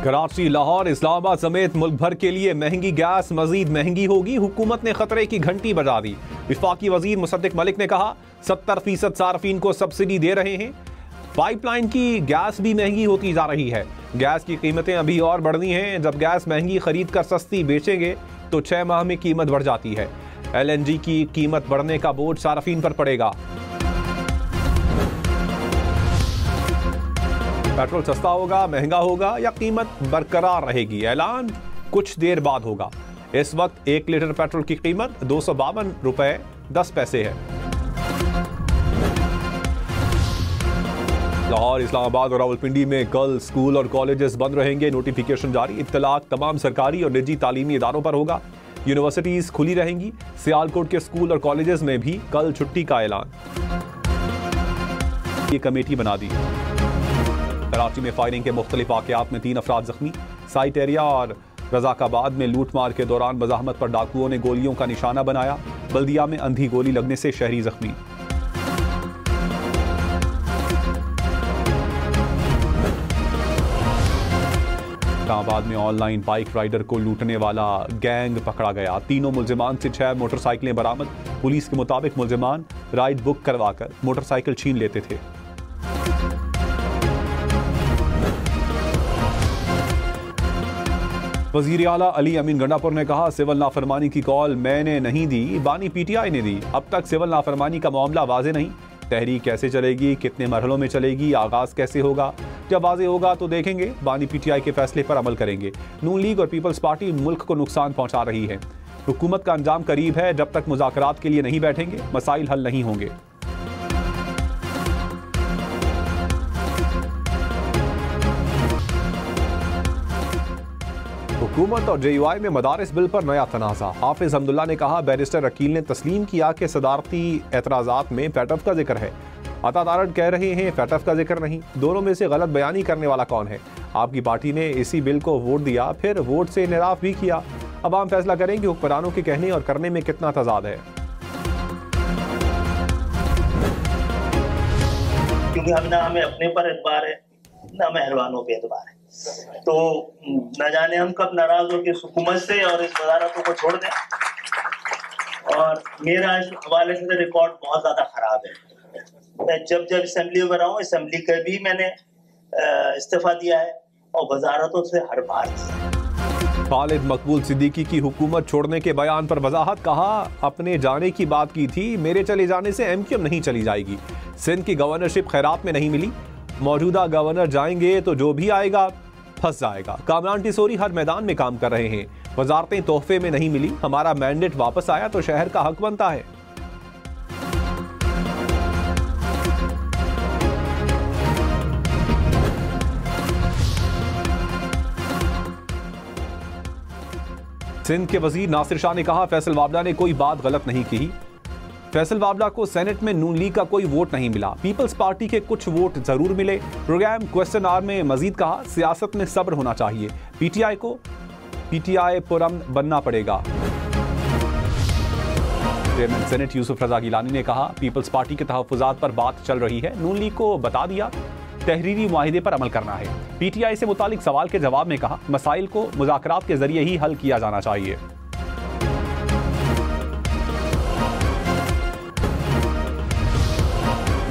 कराची, लाहौर, इस्लामाबाद समेत मुल्क भर के लिए महंगी गैस मजीद महंगी होगी। हुकूमत ने खतरे की घंटी बजा दी। विफाकी वजीर मुसद्दिक मलिक ने कहा 70% सार्फिन को सब्सिडी दे रहे हैं। पाइपलाइन की गैस भी महंगी होती जा रही है। गैस की कीमतें अभी और बढ़नी हैं। जब गैस महंगी खरीद कर सस्ती बेचेंगे तो 6 माह में कीमत बढ़ जाती है। LNG की कीमत बढ़ने का बोझ सार्फिन पर पड़ेगा। पेट्रोल सस्ता होगा, महंगा होगा या कीमत बरकरार रहेगी, ऐलान कुछ देर बाद होगा। इस वक्त 1 लीटर पेट्रोल की कीमत 252 रुपए 10 पैसे है। लाहौर, इस्लामाबाद और रावलपिंडी में कल स्कूल और कॉलेजेस बंद रहेंगे। नोटिफिकेशन जारी। इत्तलाक तमाम सरकारी और निजी तालीमी इदारों पर होगा। यूनिवर्सिटीज खुली रहेंगी। सियालकोट के स्कूल और कॉलेजेस में भी कल छुट्टी का ऐलान। ये कमेटी बना दी। कराची में फायरिंग के मुख्तलिफ वाक़यात में 3 अफराद जख्मी। साइट एरिया और रजाकाबाद में लूटमार के दौरान मज़ाहमत पर डाकुओं ने गोलियों का निशाना बनाया। बल्दिया में अंधी गोली लगने से शहरी जख्मी। इस्लामाबाद में ऑनलाइन बाइक राइडर को लूटने वाला गैंग पकड़ा गया। तीनों मुल्जिमान से 6 मोटरसाइकिलें बरामद। पुलिस के मुताबिक मुल्जिमान राइड बुक करवाकर मोटरसाइकिल छीन लेते थे। वजीर आला अली अमीन गंडापुर ने कहा सिविल नाफरमानी की कॉल मैंने नहीं दी, बानी PTI ने दी। अब तक सिविल नाफरमानी का मामला वाज़े नहीं। तहरीक कैसे चलेगी, कितने मरहलों में चलेगी, आगाज कैसे होगा, जब वाज़े होगा तो देखेंगे। बानी PTI के फैसले पर अमल करेंगे। नून लीग और पीपल्स पार्टी मुल्क को नुकसान पहुंचा रही है। हुकूमत का अंजाम करीब है। जब तक मुज़ाकरात के लिए नहीं बैठेंगे मसाइल हल नहीं होंगे। हुकूमत और JUI में मदारिस बिल पर नया तनाज़ा। हाफिज हमदुल्ला ने कहा बैरिस्टर अकील ने तस्लीम किया कि सदारती एतराज़ात में पैटफ का जिक्र है। अता तारड़ कह रहे हैं पैटफ का जिक्र नहीं। दोनों में से गलत बयानी करने वाला कौन है? आपकी पार्टी ने इसी बिल को वोट दिया, फिर वोट से निराफ भी किया। अब आम फैसला करें कि हुक्मरानों के कहने और करने में कितना तजाद है। क्योंकि हमें अपने पर एतबार है, ना मेहरबानों पे एतबार है। तो न जाने हम कब नाराज होकर इस हुकूमत से और इस वजारतों को छोड़ दें। और मेरा इस हवाले से रिकॉर्ड बहुत ज्यादा खराब है। मैं जब असेंबली में रहा हूँ, असेंबली का भी मैंने इस्तीफा दिया है और वजारतों से हर बार दिया। खालिद मकबूल सिद्दीकी की हुकूमत छोड़ने के बयान पर वजाहत। कहा अपने जाने की बात की थी, मेरे चले जाने से MQM नहीं चली जाएगी। सिंध की गवर्नरशिप खैरात में नहीं मिली। मौजूदा गवर्नर जाएंगे तो जो भी आएगा फंस जाएगा। कामरान टिसोरी हर मैदान में काम कर रहे हैं। वजारतें तोहफे में नहीं मिली। हमारा मैंडेट वापस आया तो शहर का हक बनता है। सिंध के वजीर नासिर शाह ने कहा फैसल वाबला ने कोई बात गलत नहीं की। फैसल वाबला को सेनेट में नून लीग का कोई वोट नहीं मिला। पीपल्स पार्टी के कुछ वोट जरूर मिले। प्रोग्राम क्वेश्चन आवर में मजीद कहा सियासत में सब्र होना चाहिए। PTI को PTI पुरम बनना पड़ेगा। चेयरमैन सेनेट यूसुफ रजा गिलानी ने कहा पीपल्स पार्टी के तहफ्फुजात पर बात चल रही है। नून लीग को बता दिया तहरीरी मुआहिदे पर अमल करना है। PTI से मुतालिक सवाल के जवाब में कहा मसाइल को मुज़ाकरात के जरिए ही हल किया जाना चाहिए।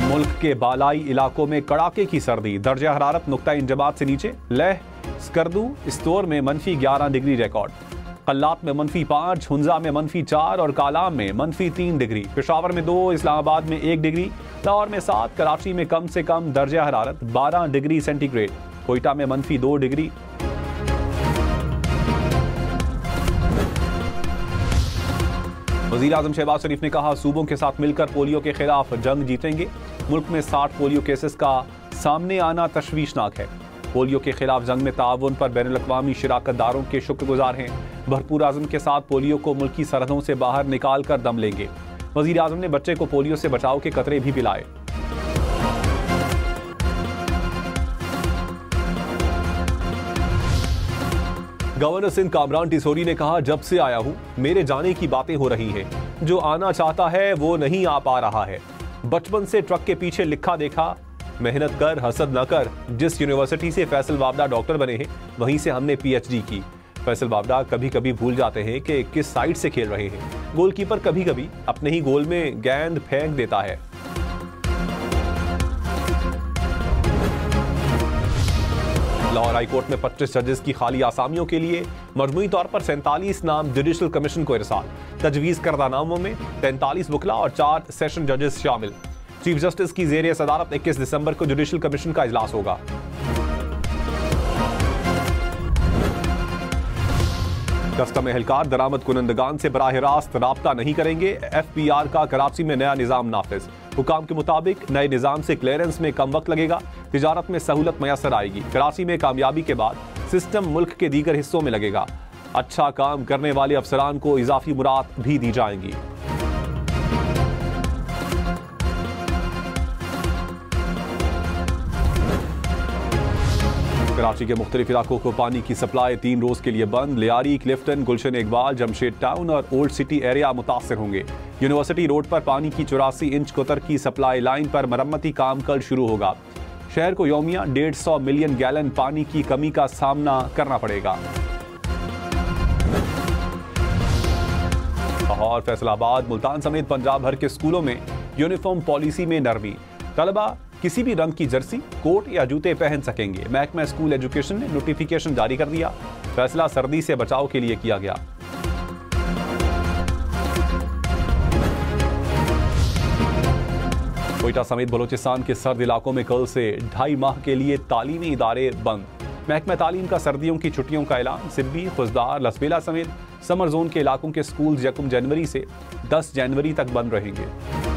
मुल्क के बालाई इलाकों में कड़ाके की सर्दी। दर्जा हरारत नुक्ता इंजमात से नीचे। लेह, स्कर्दू, इस्तोर में -11 डिग्री रिकॉर्ड। कल्लात में -5, हुंजा में -4 और कालाम में -3 डिग्री। पेशावर में 2, इस्लामाबाद में 1 डिग्री, लाहौर में 7, कराची में कम से कम दर्जा हरारत 12 डिग्री सेंटीग्रेड, कोयटा में -2 डिग्री। वज़ीर आज़म शहबाज शरीफ ने कहा सूबों के साथ मिलकर पोलियो के खिलाफ जंग जीतेंगे। मुल्क में 60 पोलियो केसेस का सामने आना तशवीशनाक है। पोलियो के खिलाफ जंग में ताउन पर बैनुल-अक़वामी शिराकतदारों के शुक्रगुजार हैं। भरपूर आज़म के साथ पोलियो को मुल्की सरहदों से बाहर निकाल कर दम लेंगे। वज़ीर आज़म ने बच्चे को पोलियो से बचाव के कतरे भी पिलाए। गवर्नर सिंध कामरान टिसोरी ने कहा जब से आया हूं मेरे जाने की बातें हो रही हैं। जो आना चाहता है वो नहीं आ पा रहा है। बचपन से ट्रक के पीछे लिखा देखा मेहनत कर, हसद न कर। जिस यूनिवर्सिटी से फैसल बावड़ा डॉक्टर बने हैं, वहीं से हमने पीएचडी की। फैसल बावड़ा कभी कभी भूल जाते हैं कि किस साइड से खेल रहे हैं। गोलकीपर कभी कभी अपने ही गोल में गेंद फेंक देता है। लाहौर हाईकोर्ट में 25 जजेस की खाली आसामियों के लिए मजमूई तौर पर 47 नाम जुडिशल कमीशन को इरसाल। तजवीज करदा नामों में 43 वकला और 4 सेशन जजेस शामिल। चीफ जस्टिस की ज़ेर सदारत 21 दिसंबर को जुडिशल कमीशन का इजलास होगा। कस्टम एहलकार दरामद कुनंदगान से बराह रास्त राब्ता नहीं करेंगे। FPR का कराची में नया निज़ाम नाफिज। हुकाम के मुताबिक नए निज़ाम से क्लियरेंस में कम वक्त लगेगा, तिजारत में सहूलत मैसर आएगी। कराची में कामयाबी के बाद सिस्टम मुल्क के दीगर हिस्सों में लगेगा। अच्छा काम करने वाले अफसरान को इजाफी मुराद भी दी जाएंगी। कराची के मुख्तलिफ इलाकों को पानी की सप्लाई 3 रोज के लिए बंद। लियारी, क्लिफ्टन, गुलशन इकबाल, जमशेद टाउन और ओल्ड सिटी एरिया मुतासर होंगे। यूनिवर्सिटी रोड पर पानी की 84 इंच कोतर की सप्लाई लाइन पर मरम्मती काम कल शुरू होगा। शहर को यौमिया 150 मिलियन गैलन पानी की कमी का सामना करना पड़ेगा। लाहौर, फैसलाबाद, मुल्तान समेत पंजाब भर के स्कूलों में यूनिफॉर्म पॉलिसी में नरमी। तलबा किसी भी रंग की जर्सी, कोट या जूते पहन सकेंगे। महकमा स्कूल एजुकेशन ने नोटिफिकेशन जारी कर दिया। फैसला सर्दी से बचाव के लिए किया गया। कोयटा समेत बलोचिस्तान के सर्द इलाकों में कल से 2.5 माह के लिए तालीमी इदारे बंद। महकमा तालीम का सर्दियों की छुट्टियों का ऐलान। सिब्बी, खुजदार, लसबेला समेत समर जोन के इलाकों के स्कूल 1 जनवरी से 10 जनवरी तक बंद रहेंगे।